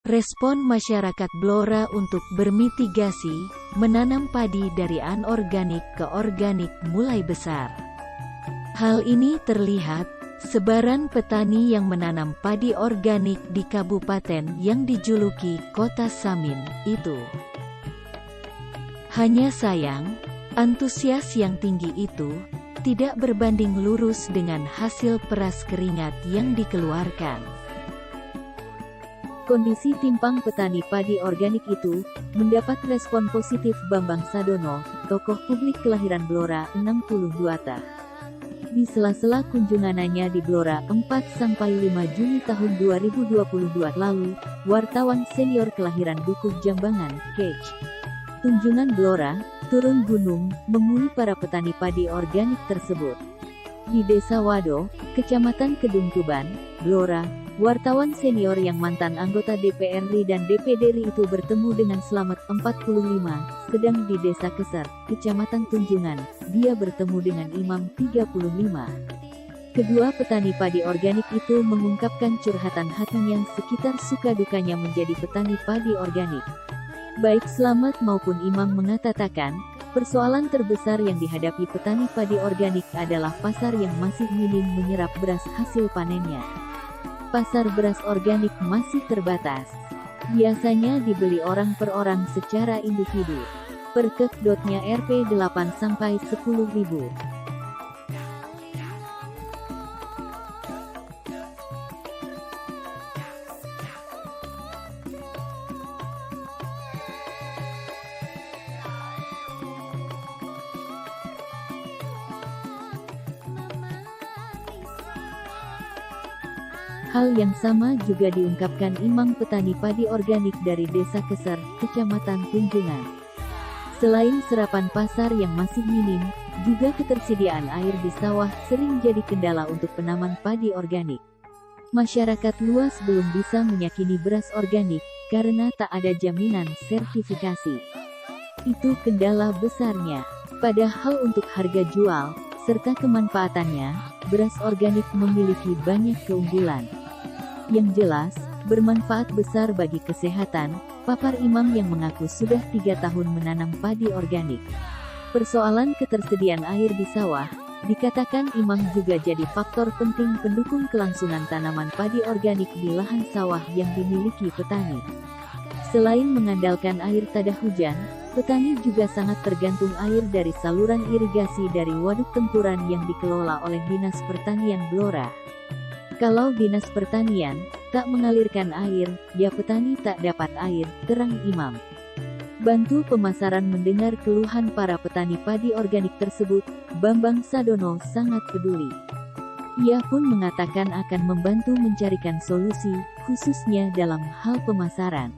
Respon masyarakat Blora untuk bermitigasi, menanam padi dari anorganik ke organik mulai besar. Hal ini terlihat, sebaran petani yang menanam padi organik di kabupaten yang dijuluki Kota Samin, itu. Hanya sayang, antusias yang tinggi itu, tidak berbanding lurus dengan hasil peras keringat yang dikeluarkan. Kondisi timpang petani padi organik itu, mendapat respon positif Bambang Sadono, tokoh publik kelahiran Blora, 62 ta. Di sela-sela kunjungannya di Blora 4-5 Juni tahun 2022 lalu, wartawan senior kelahiran Dukuh Jambangan, Kec. Tunjungan Blora, turun gunung, memulai para petani padi organik tersebut. Di Desa Wado, Kecamatan Kedung Tuban, Blora, wartawan senior yang mantan anggota DPR RI dan DPD RI itu bertemu dengan Slamet 45, sedang di Desa Keser, Kecamatan Tunjungan, dia bertemu dengan Imam 35. Kedua petani padi organik itu mengungkapkan curhatan hatinya sekitar suka dukanya menjadi petani padi organik. Baik Slamet maupun Imam mengatakan, persoalan terbesar yang dihadapi petani padi organik adalah pasar yang masih minim menyerap beras hasil panennya. Pasar beras organik masih terbatas. Biasanya dibeli orang per orang secara individu. Per kek.nya Rp 8-10.000. Hal yang sama juga diungkapkan Imam petani padi organik dari Desa Keser, Kecamatan Tunjungan. Selain serapan pasar yang masih minim, juga ketersediaan air di sawah sering jadi kendala untuk penanaman padi organik. Masyarakat luas belum bisa meyakini beras organik, karena tak ada jaminan sertifikasi. Itu kendala besarnya. Padahal untuk harga jual, serta kemanfaatannya, beras organik memiliki banyak keunggulan. Yang jelas, bermanfaat besar bagi kesehatan, papar Imam yang mengaku sudah 3 tahun menanam padi organik. Persoalan ketersediaan air di sawah, dikatakan Imam juga jadi faktor penting pendukung kelangsungan tanaman padi organik di lahan sawah yang dimiliki petani. Selain mengandalkan air tada hujan, petani juga sangat tergantung air dari saluran irigasi dari Waduk Tempuran yang dikelola oleh Dinas Pertanian Blora. Kalau Dinas Pertanian tak mengalirkan air, ya petani tak dapat air, terang Imam. Bantu pemasaran mendengar keluhan para petani padi organik tersebut, Bambang Sadono sangat peduli. Ia pun mengatakan akan membantu mencarikan solusi, khususnya dalam hal pemasaran.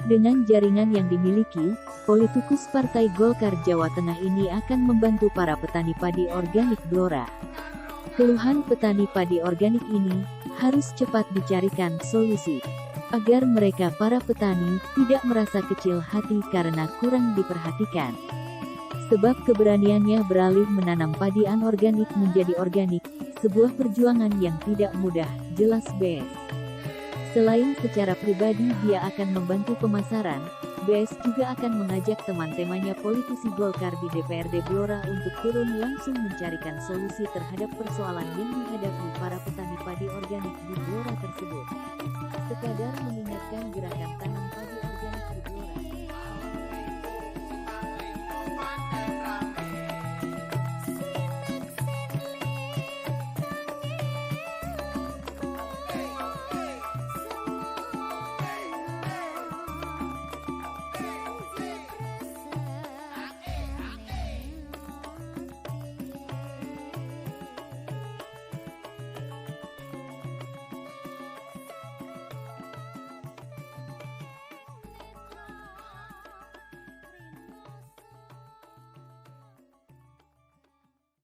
Dengan jaringan yang dimiliki, politikus Partai Golkar Jawa Tengah ini akan membantu para petani padi organik Blora. Keluhan petani padi organik ini harus cepat dicarikan solusi, agar mereka para petani tidak merasa kecil hati karena kurang diperhatikan. Sebab keberaniannya beralih menanam padi anorganik menjadi organik, sebuah perjuangan yang tidak mudah, jelas BS. Selain secara pribadi dia akan membantu pemasaran, BS juga akan mengajak teman-temannya politisi Golkar di DPRD Blora untuk turun langsung mencarikan solusi terhadap persoalan yang dihadapi para petani padi organik di Blora tersebut. Sekadar mengingatkan gerakan